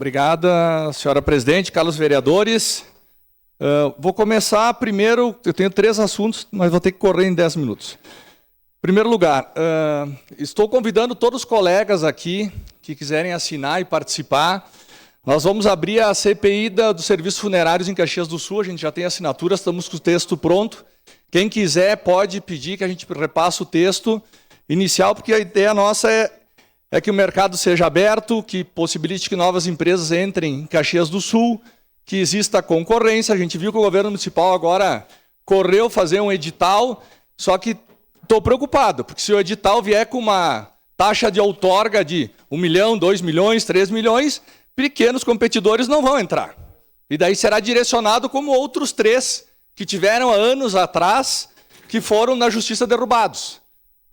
Obrigada, senhora presidente, caros vereadores. Vou começar primeiro, eu tenho 3 assuntos, mas vou ter que correr em 10 minutos. Em primeiro lugar, estou convidando todos os colegas aqui que quiserem assinar e participar. Nós vamos abrir a CPI dos serviços funerários em Caxias do Sul, a gente já tem assinaturas, estamos com o texto pronto. Quem quiser pode pedir que a gente repasse o texto inicial, porque a ideia nossa é que o mercado seja aberto, que possibilite que novas empresas entrem em Caxias do Sul, que exista concorrência. A gente viu que o governo municipal agora correu fazer um edital, só que estou preocupado, porque se o edital vier com uma taxa de outorga de 1 milhão, 2 milhões, 3 milhões, pequenos competidores não vão entrar. E daí será direcionado como outros 3 que tiveram há anos atrás, que foram na justiça derrubados.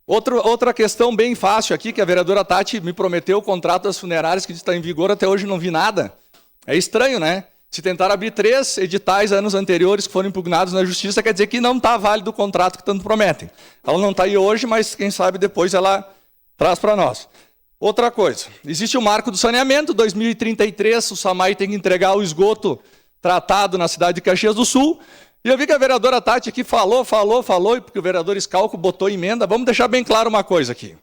Outra questão bem fácil aqui, que a vereadora Tati me prometeu o contrato das funerárias, que está em vigor, até hoje não vi nada. É estranho, né? Se tentar abrir 3 editais anos anteriores que foram impugnados na justiça, quer dizer que não está válido o contrato que tanto prometem. Ela não está aí hoje, mas quem sabe depois ela traz para nós. Outra coisa, existe o marco do saneamento, 2033, o SAMAI tem que entregar o esgoto tratado na cidade de Caxias do Sul. E eu vi que a vereadora Tati aqui falou, e porque o vereador Scalco botou emenda. Vamos deixar bem claro uma coisa aqui.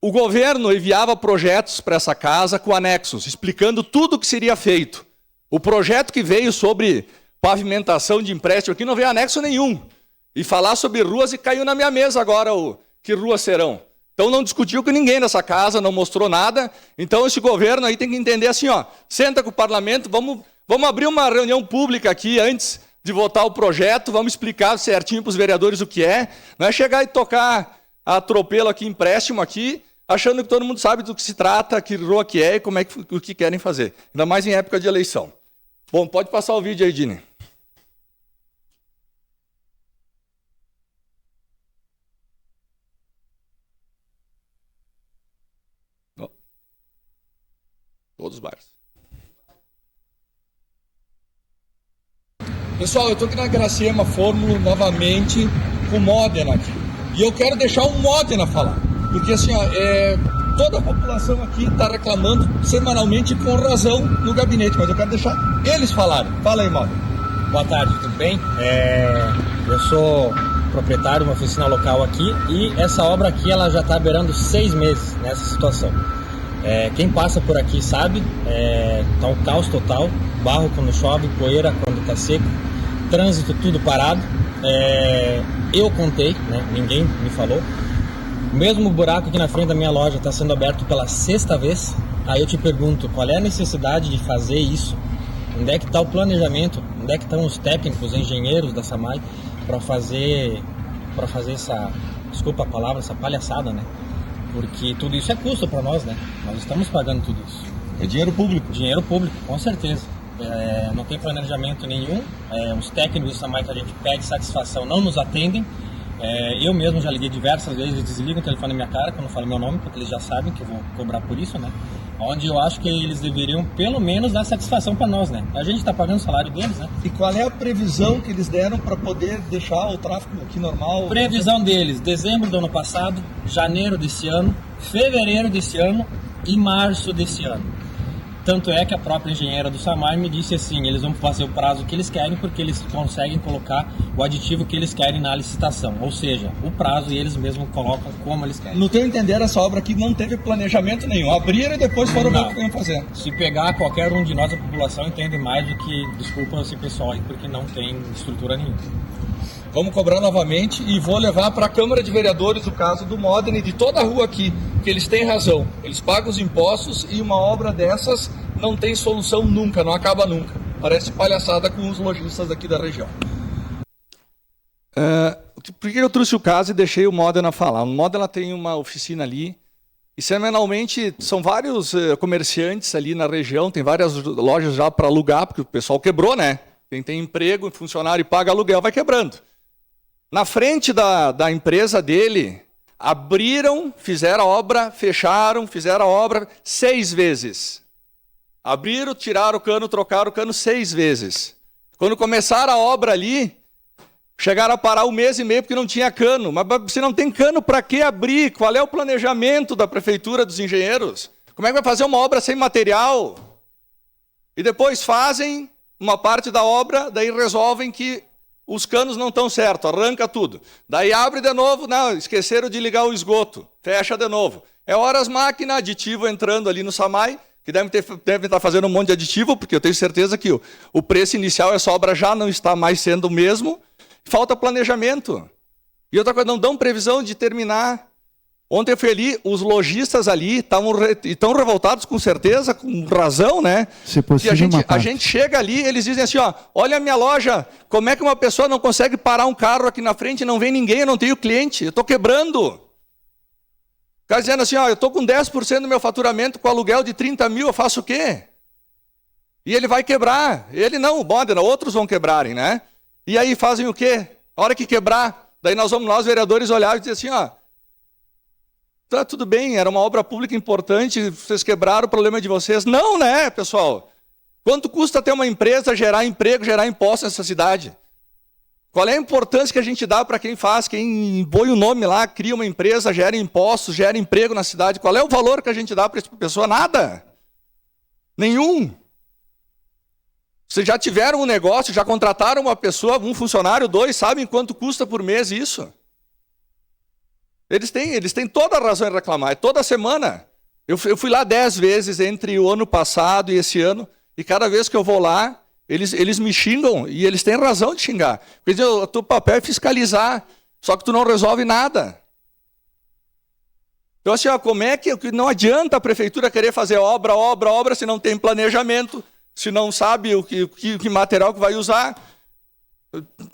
O governo enviava projetos para essa casa com anexos, explicando tudo o que seria feito. O projeto que veio sobre pavimentação de empréstimo aqui não veio anexo nenhum. E falar sobre ruas, e caiu na minha mesa agora que ruas serão. Então não discutiu com ninguém nessa casa, não mostrou nada. Então esse governo aí tem que entender assim, ó, senta com o parlamento, vamos abrir uma reunião pública aqui antes de votar o projeto, vamos explicar certinho para os vereadores o que é. Não é chegar e tocar atropelo aqui, empréstimo aqui, achando que todo mundo sabe do que se trata, que rua que é e como é o que querem fazer. Ainda mais em época de eleição. Bom, pode passar o vídeo aí, Dini. Todos os bairros. Pessoal, eu estou aqui na Gracema Fórmula novamente com o Modena aqui. E eu quero deixar o Modena falar. Porque assim, ó, toda a população aqui está reclamando semanalmente com razão no gabinete, mas eu quero deixar eles falarem. Fala aí, Modena. Boa tarde, tudo bem? Eu sou proprietário de uma oficina local aqui e essa obra aqui ela já está beirando 6 meses nessa situação. Quem passa por aqui sabe, tá um caos total, barro quando chove, poeira quando está seco, trânsito tudo parado. Eu contei, né? Ninguém me falou. O mesmo buraco aqui na frente da minha loja está sendo aberto pela 6ª vez. Aí eu te pergunto, qual é a necessidade de fazer isso? Onde é que está o planejamento? Onde é que estão os técnicos, engenheiros da SAMAI para fazer essa, desculpa a palavra, essa palhaçada, né? Porque tudo isso é custo para nós, né? Nós estamos pagando tudo isso. É dinheiro público? Dinheiro público, com certeza. Não tem planejamento nenhum. Os técnicos do SAMAI que a gente pede satisfação não nos atendem. Eu mesmo já liguei diversas vezes e desligam o telefone na minha cara quando eu falo meu nome, porque eles já sabem que eu vou cobrar por isso, né? Onde eu acho que eles deveriam pelo menos dar satisfação para nós, né? A gente está pagando o salário deles, né? E qual é a previsão que eles deram para poder deixar o tráfego aqui normal? Previsão deles, dezembro do ano passado, janeiro desse ano, fevereiro desse ano e março desse ano. Tanto é que a própria engenheira do SAMAI me disse assim, eles vão fazer o prazo que eles querem porque eles conseguem colocar o aditivo que eles querem na licitação. Ou seja, o prazo e eles mesmos colocam como eles querem. No teu entender, essa obra aqui não teve planejamento nenhum. Abriram e depois foram ver o que iam fazer. Se pegar qualquer um de nós, a população entende mais do que, desculpa esse pessoal aí, porque não tem estrutura nenhuma. Vamos cobrar novamente e vou levar para a Câmara de Vereadores o caso do Modena e de toda a rua aqui, que eles têm razão. Eles pagam os impostos e uma obra dessas não tem solução nunca, não acaba nunca. Parece palhaçada com os lojistas aqui da região. Por que eu trouxe o caso e deixei o Modena falar? O Modena tem uma oficina ali e semanalmente são vários comerciantes ali na região, tem várias lojas já para alugar, porque o pessoal quebrou, né? Quem tem emprego, funcionário e paga aluguel vai quebrando. Na frente da empresa dele, abriram, fizeram a obra, fecharam, fizeram a obra 6 vezes. Abriram, tiraram o cano, trocaram o cano 6 vezes. Quando começaram a obra ali, chegaram a parar 1 mês e meio porque não tinha cano. Mas se não tem cano, para que abrir? Qual é o planejamento da prefeitura, dos engenheiros? Como é que vai fazer uma obra sem material? E depois fazem uma parte da obra, daí resolvem que os canos não estão certos, arranca tudo. Daí abre de novo, não, esqueceram de ligar o esgoto, fecha de novo. É horas máquina, aditivo entrando ali no SAMAI, que devem estar fazendo um monte de aditivo, porque eu tenho certeza que o preço inicial, essa obra já não está mais sendo o mesmo. Falta planejamento. E outra coisa, não dão previsão de terminar. Ontem eu fui ali, os lojistas ali estão revoltados com certeza, com razão, né? Se possível, a gente chega ali, eles dizem assim, ó, olha a minha loja, como é que uma pessoa não consegue parar um carro aqui na frente e não vem ninguém, eu não tenho cliente, eu estou quebrando. O cara dizendo assim, ó, eu estou com 10% do meu faturamento com aluguel de 30 mil, eu faço o quê? E ele vai quebrar. Ele não, o Bodena, outros vão quebrarem, né? E aí fazem o quê? A hora que quebrar, daí nós vereadores, olhar e dizer assim, ó, tá tudo bem, era uma obra pública importante, vocês quebraram o problema de vocês. Não, né, pessoal? Quanto custa ter uma empresa, gerar emprego, gerar impostos nessa cidade? Qual é a importância que a gente dá para quem faz, quem põe o nome lá, cria uma empresa, gera impostos, gera emprego na cidade? Qual é o valor que a gente dá para essa pessoa? Nada. Nenhum. Vocês já tiveram um negócio, já contrataram uma pessoa, um funcionário, 2, sabem quanto custa por mês isso? Eles têm toda a razão em reclamar, é toda semana. Eu fui lá 10 vezes entre o ano passado e esse ano, e cada vez que eu vou lá, eles me xingam, e eles têm razão de xingar. Porque o teu papel é fiscalizar, só que tu não resolve nada. Então assim, ó, como é que não adianta a prefeitura querer fazer obra, se não tem planejamento, se não sabe o que material que vai usar?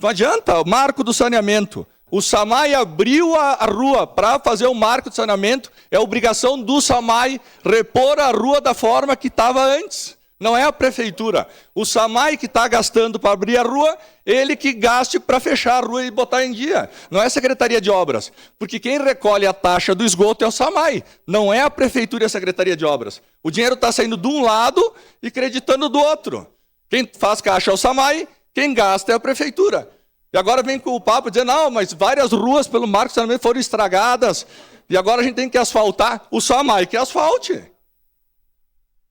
Não adianta, o marco do saneamento. O SAMAI abriu a rua para fazer o marco de saneamento, é obrigação do SAMAI repor a rua da forma que estava antes. Não é a prefeitura. O SAMAI que está gastando para abrir a rua, ele que gaste para fechar a rua e botar em dia. Não é a Secretaria de Obras. Porque quem recolhe a taxa do esgoto é o SAMAI. Não é a prefeitura e a Secretaria de Obras. O dinheiro está saindo de um lado e creditando do outro. Quem faz caixa é o SAMAI, quem gasta é a prefeitura. E agora vem com o papo dizendo, não, mas várias ruas pelo marco de saneamento foram estragadas, e agora a gente tem que asfaltar. O SAMAI que asfalte.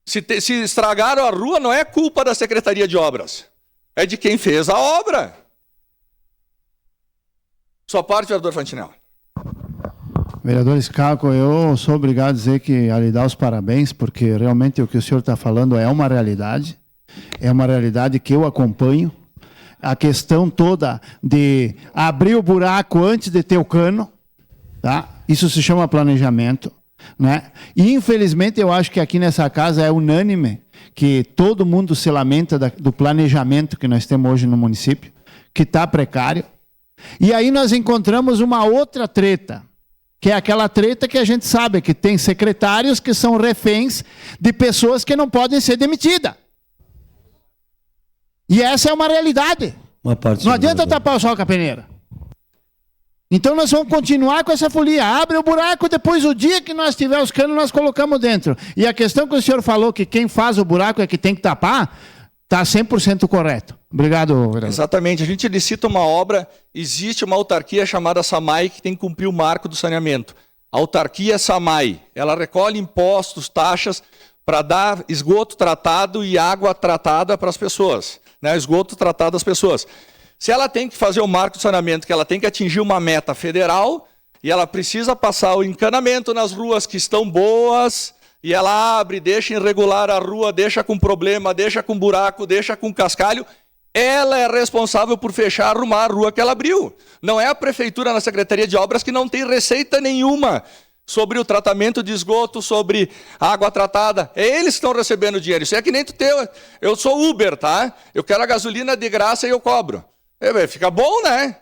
Se estragaram a rua, não é culpa da Secretaria de Obras. É de quem fez a obra. Sua parte, vereador Fantinel. Vereador Scalco, eu sou obrigado a dizer que a lhe dar os parabéns, porque realmente o que o senhor está falando é uma realidade que eu acompanho. A questão toda de abrir o buraco antes de ter o cano, tá? Isso se chama planejamento, né? E infelizmente eu acho que aqui nessa casa é unânime que todo mundo se lamenta do planejamento que nós temos hoje no município, que está precário. E aí nós encontramos uma outra treta, que é aquela treta que a gente sabe que tem secretários que são reféns de pessoas que não podem ser demitidas. E essa é uma realidade. Não adianta tapar o sol com a peneira. Então nós vamos continuar com essa folia. Abre o buraco, depois o dia que nós tiver os canos, nós colocamos dentro. E a questão que o senhor falou, que quem faz o buraco é que tem que tapar, está 100% correto. Obrigado, vereador. Exatamente. A gente licita uma obra, existe uma autarquia chamada SAMAI que tem que cumprir o marco do saneamento. A autarquia SAMAI, ela recolhe impostos, taxas, para dar esgoto tratado e água tratada para as pessoas. Né? Esgoto tratado das pessoas. Se ela tem que fazer o marco de saneamento, que ela tem que atingir uma meta federal, e ela precisa passar o encanamento nas ruas que estão boas, e ela abre, deixa irregular a rua, deixa com problema, deixa com buraco, deixa com cascalho, ela é responsável por fechar, arrumar a rua que ela abriu. Não é a prefeitura na Secretaria de Obras que não tem receita nenhuma sobre o tratamento de esgoto, sobre água tratada. É eles que estão recebendo dinheiro. Isso é que nem tu teu. Eu sou Uber, tá? Eu quero a gasolina de graça e eu cobro. Fica bom, né?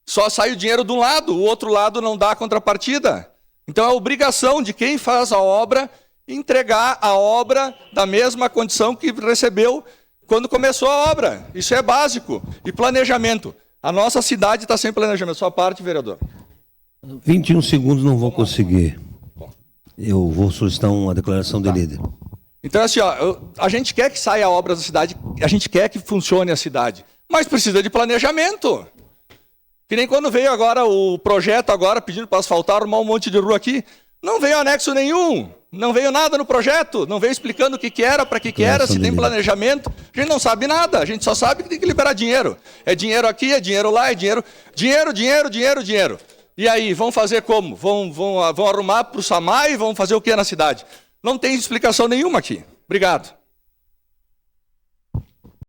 Só sai o dinheiro de um lado, o outro lado não dá contrapartida. Então é obrigação de quem faz a obra entregar a obra da mesma condição que recebeu quando começou a obra. Isso é básico. E planejamento. A nossa cidade está sem planejamento. Sua parte, vereador. 21 segundos não vou conseguir. Eu vou solicitar uma declaração de líder. Então, assim, ó, a gente quer que saia a obra da cidade, a gente quer que funcione a cidade, mas precisa de planejamento. Que nem quando veio agora o projeto agora pedindo para asfaltar, arrumar um monte de rua aqui. Não veio anexo nenhum, não veio nada no projeto, não veio explicando o que era, para que era, se tem planejamento. A gente não sabe nada, a gente só sabe que tem que liberar dinheiro. É dinheiro aqui, é dinheiro lá, é dinheiro. Dinheiro. E aí, vão fazer como? Vão arrumar para o SAMAI, vão fazer o que na cidade? Não tem explicação nenhuma aqui. Obrigado.